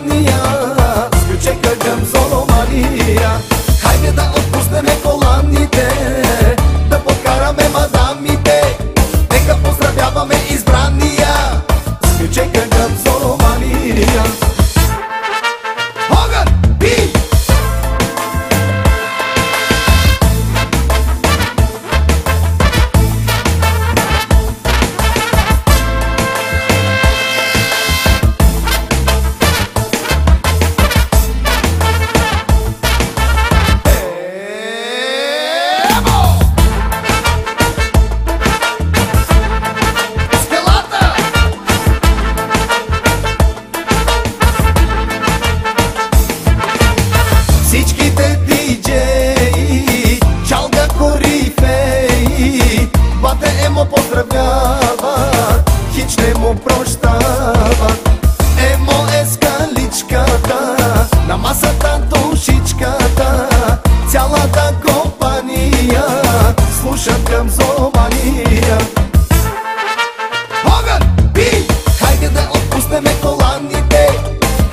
избрания, с ключека към Соломания. Хайде да отпуснеме коланите, да подкараме мадамите, нека поздравяваме избрания, с ключека към Соломания. Огън, би! Всичките диджеи, чалга корифеи, бате Емо поздравяват, хич не му прощават. Емо е скаличката, на масата душичката, цялата компания слушат към Соломания. Огън, би! Хайде да отпуснеме коланите,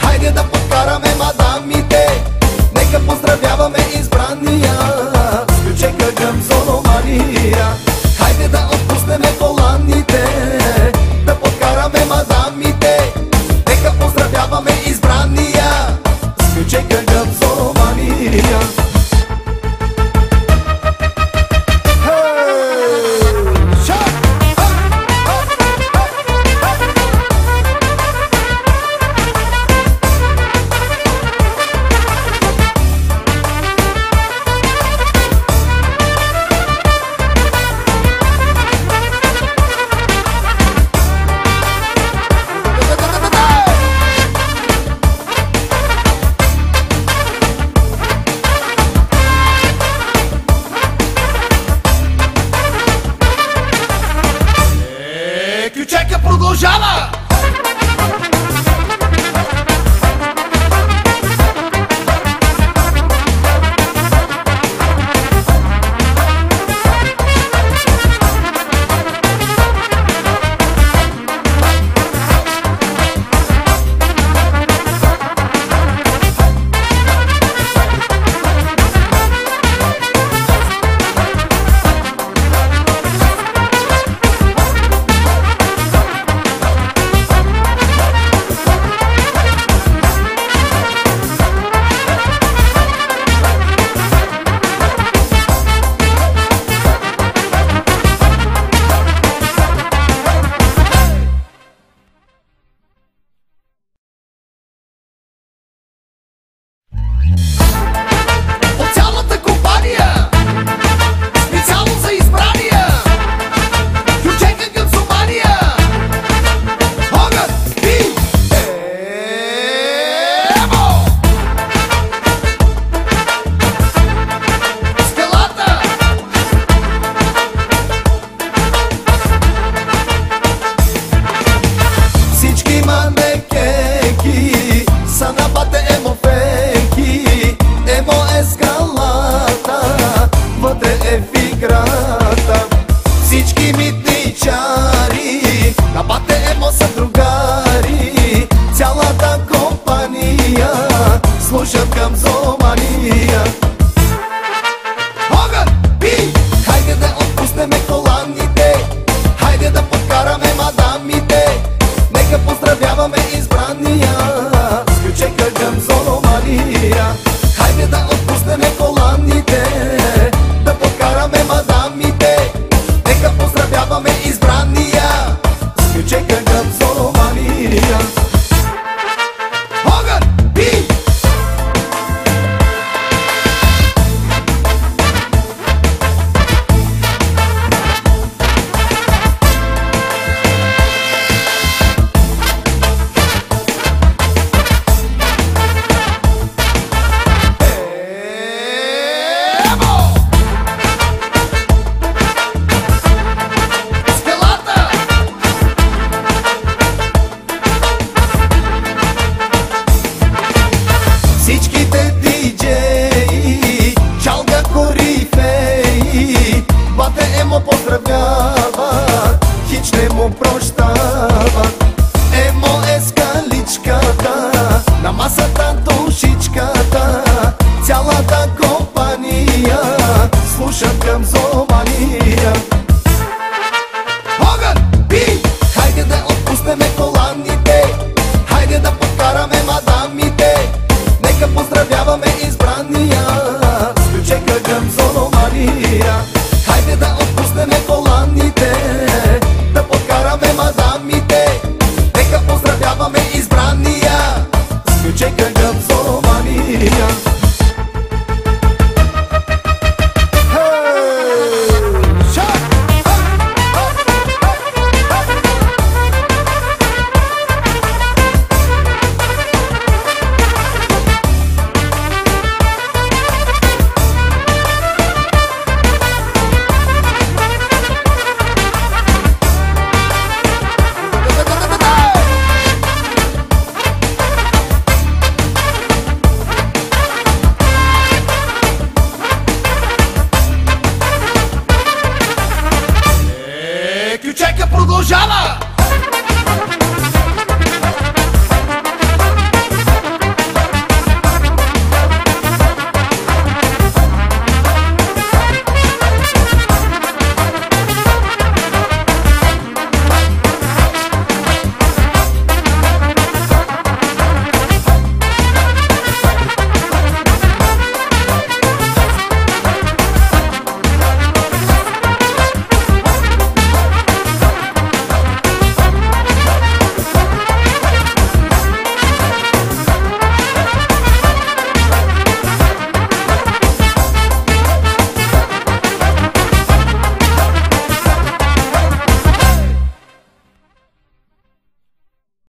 хайде да подкараме мадамите, нека поздравяваме избрания, с ключека към Соломания. Хайде да отпуснеме коланите, да подкараме мадамите, нека поздравяваме избрания, с ключека към Соломания. Ключека продължава! От цялата компания, специално за избрания, ключека към Соломания. Огън, би! Емо! Скалата! Всички манекенки са на бате Емо фенки. Емо е скалата, вътре е в играта. Всички митничари на бате Емо са другари, цялата компания слушат към Соломания. Огън, би! Хайде да отпуснеме коланите, хайде да подкараме мадамите, нека поздравяваме избрания, с ключека към Соломания. Хайде да отпуснеме коланите, да подкараме мадамите, нека поздравяваме избрания, с ключека към Соломания. Огън, би! masата